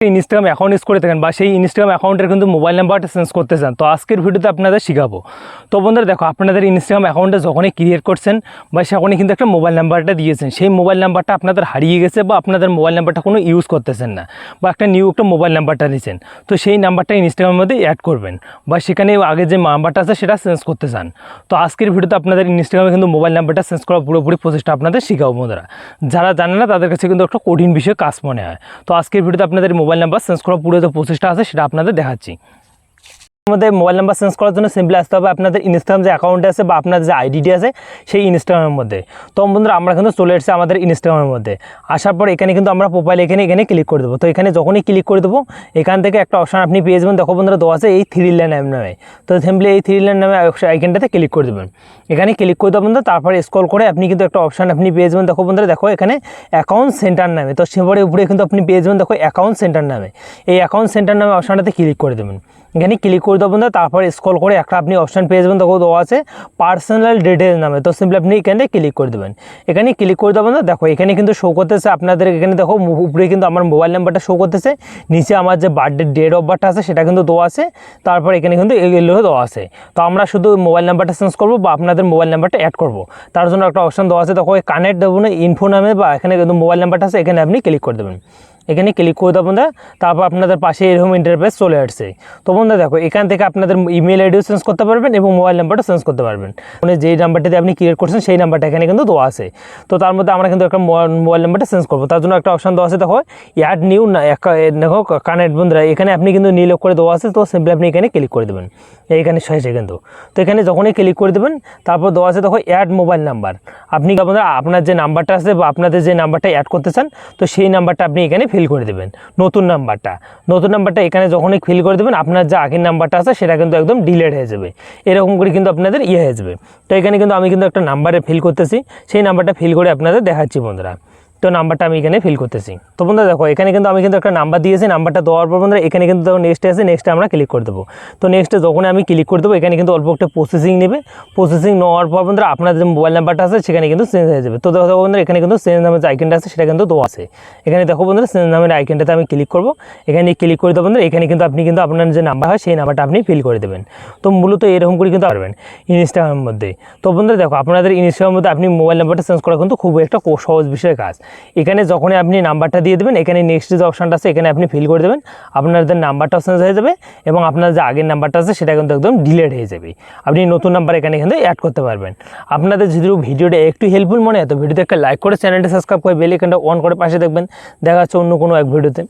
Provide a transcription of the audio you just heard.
Instagram account use করে থাকেন বা সেই ইনস্টাগ্রাম অ্যাকাউন্টের কিন্তু মোবাইল নাম্বারটা চেঞ্জ করতে চান, তো আজকের ভিডিওতে আপনাদের শেখাবো। তো বন্ধুরা দেখো, আপনাদের ইনস্টাগ্রাম অ্যাকাউন্টে যখনই ক্রিয়েট করছেন বা সেখানে কিন্তু একটা মোবাইল নাম্বারটা দিয়েছেন, সেই মোবাইল নাম্বারটা আপনাদের হারিয়ে গেছে বা আপনাদের মোবাইল নাম্বারটা কোনো ইউজ করতেছেন না বা একটা মোবাইল নাম্বারটা দিয়েছেন, তো সেই নাম্বারটা ইনস্টাগ্রামের মধ্যে অ্যাড করবেন বা সেখানে আগে যে নাম্বারটা আছে সেটা চেঞ্জ করতে চান। তো আজকের ভিডিওতে আপনাদের ইনস্টাগ্রামে কিন্তু মোবাইল নাম্বারটা চেঞ্জ করা পুরোপুরি প্রসেসটা আপনাদের শেখাবো বন্ধুরা। যারা জানে না তাদের কাছে কিন্তু একটা কঠিন বিষয় কাজ মনে হয়। তো আজকের ভিডিওতে আপনাদের মোবাইল নাম্বার চেঞ্জ করা পুরো যে প্রসেসটা আছে সেটা আপনাদের দেখাচ্ছি। আমাদের মোবাইল নাম্বার চেঞ্জ করার জন্য সিম্পলি আসতে হবে আপনাদের ইনস্টাগ্রাম যে অ্যাকাউন্ট আছে বা আপনাদের যে আইডিটি আছে সেই ইনস্টাগ্রামের মধ্যে। তো বন্ধুরা আমরা কিন্তু চলে এসেছি আমাদের ইনস্টাগ্রামের মধ্যে। আসার পর এখানে কিন্তু আমরা প্রোফাইল এখানে ক্লিক করে দেবো। তো এখানে যখনই ক্লিক করে দেবো এখান থেকে একটা অপশন আপনি পেয়ে যাবেন। দেখো বন্ধুরা দেওয়া আছে এই 3 লাইন নামে। তো সিম্পলি এই 3 লাইন নামে আইকনটাতে ক্লিক করে দেবেন। এখানে ক্লিক করে দেবেন, তারপরে স্ক্রল করে আপনি কিন্তু একটা অপশন আপনি পেয়ে যাবেন। দেখো বন্ধুরা দেখো এখানে অ্যাকাউন্ট সেন্টার নামে, তো সেবারে উপরে কিন্তু আপনি পেয়ে যাবেন দেখো অ্যাকাউন্ট সেন্টার নামে। এই অ্যাকাউন্ট সেন্টার নামে অপশনটাতে ক্লিক করে দেবেন। এখানে ক্লিক করে দেবেন, তারপরে স্ক্রল করে একটা আপনি অপশন পেয়ে যাবেন। দেখো দেওয়া আছে পার্সোনাল ডিটেইলস নামে। তো সিম্পলি আপনি এখানে ক্লিক করে দেবেন। এখানে ক্লিক করে দেবেন, দেখো এখানে কিন্তু শো করতেছে আপনাদের। এখানে দেখো উপরে কিন্তু আমার মোবাইল নাম্বারটা শো করতেছে, নিচে আমার যে বার্থডে ডেট অফ বার্থ আছে সেটা কিন্তু দেওয়া আছে, তারপর এখানে কিন্তু এগুলো দেওয়া আছে। তো আমরা শুধু মোবাইল নাম্বারটা চেঞ্জ করবো বা আপনাদের মোবাইল নাম্বারটা অ্যাড করবো, তার জন্য একটা অপশন দেওয়া আছে। দেখো কানেক্ট দেবো না ইনফো নামে বা এখানে কিন্তু মোবাইল নাম্বারটা আছে, এখানে আপনি ক্লিক করে দেবেন। এখানে ক্লিক করে দেবেন, তারপর আপনাদের পাশে এরকম ইন্টারফেস চলে আসছে। তো বন্ধুরা দেখো এখান থেকে আপনাদের ইমেল আইডিও চেঞ্জ করতে পারবেন এবং মোবাইল নাম্বারটা চেঞ্জ করতে পারবেন। মানে যেই নাম্বারটাতে আপনি ক্রিয়েট করছেন সেই নাম্বারটা এখানে কিন্তু দেওয়া আছে। তো তার মধ্যে আমরা কিন্তু একটা মোবাইল নাম্বারটা চেঞ্জ করবো, তার জন্য একটা অপশন দেওয়া আছে। দেখো অ্যাড নিউ দেখো কানেক্ট বন্ধুরা এখানে আপনি কিন্তু নীল করে দেওয়া আছে। তো সিম্পলি আপনি এখানে ক্লিক করে দেবেন, এইখানে শেষে কিন্তু। তো এখানে যখনই ক্লিক করে দেবেন তারপর দেওয়া আছে দেখো অ্যাড মোবাইল নাম্বার। আপনি বন্ধুরা আপনার যে নাম্বারটা আছে বা আপনাদের যে নাম্বারটা অ্যাড করতে চান, তো সেই নাম্বারটা আপনি এখানে ফিল করে দেবেন। নতুন নাম্বারটা এখানে যখনই ফিল করে দেবেন আপনার যে আগের নাম্বারটা আছে সেটা কিন্তু একদম ডিলিট হয়ে যাবে। এরকম করে কিন্তু আপনাদের হয়ে যাবে। তো এখানে কিন্তু আমি কিন্তু একটা নাম্বারে ফিল করতেছি, সেই নাম্বারটা ফিল করে আপনাদের দেখাচ্ছি বন্ধুরা। তো নাম্বারটা আমি এখানে ফিল করতেছি। তো বন্ধুরা দেখো এখানে কিন্তু আমি কিন্তু একটা নাম্বার দিয়েছি, নাম্বারটা দেওয়ার পর বন্ধুরা এখানে কিন্তু নেক্সট আছে, নেক্সটে আমরা ক্লিক করে দেবো। তো নেক্সটে যখন আমি ক্লিক করে দেবো এখানে কিন্তু অল্প একটা প্রসেসিং নেবে। প্রসেসিং নেওয়ার পর বন্ধুরা আপনার যে মোবাইল নাম্বারটা আছে সেখানে কিন্তু চেঞ্জ হয়ে যাবে। তো দেখো বন্ধুরা এখানে কিন্তু চেঞ্জ নামের যে আইকনটা আছে সেটা কিন্তু দেওয়া আছে। এখানে দেখো বন্ধুরা চেঞ্জ নামের আইকনটাতে আমি ক্লিক করবো। এখানে ক্লিক করে দেবো বন্ধুরা, এখানে কিন্তু আপনি কিন্তু আপনার যে নাম্বার হয় সেই নাম্বারটা আপনি ফিল করে দেবেন। তো মূলত এরকম করে কিন্তু পারবেন ইনস্টাগ্রামের মধ্যে। তো বন্ধুরা দেখো আপনাদের ইনস্টাগ্রামের মধ্যে আপনি মোবাইল নাম্বারটা চেঞ্জ করা কিন্তু খুব একটা সহজ বিষয়ের কাজ। এখানে যখন আপনি নাম্বারটা দিয়ে দেবেন এখানে নেক্সট যে অপশনটা আছে এখানে আপনি ফিল করে দেবেন, আপনাদের নাম্বারটাও চেঞ্জ হয়ে যাবে এবং আপনার যে আগের নাম্বারটা আছে সেটা কিন্তু একদম ডিলিট হয়ে যাবে। আপনি নতুন নাম্বার এখানে কিন্তু অ্যাড করতে পারবেন। আপনাদের যদি ভিডিওটা একটু হেল্পফুল মনে হয় তো ভিডিওতে একটা লাইক করে চ্যানেলটা সাবস্ক্রাইব করে বেল আইকনটা অন করে পাশে দেখবেন। দেখা হচ্ছে অন্য কোনো এক ভিডিওতে।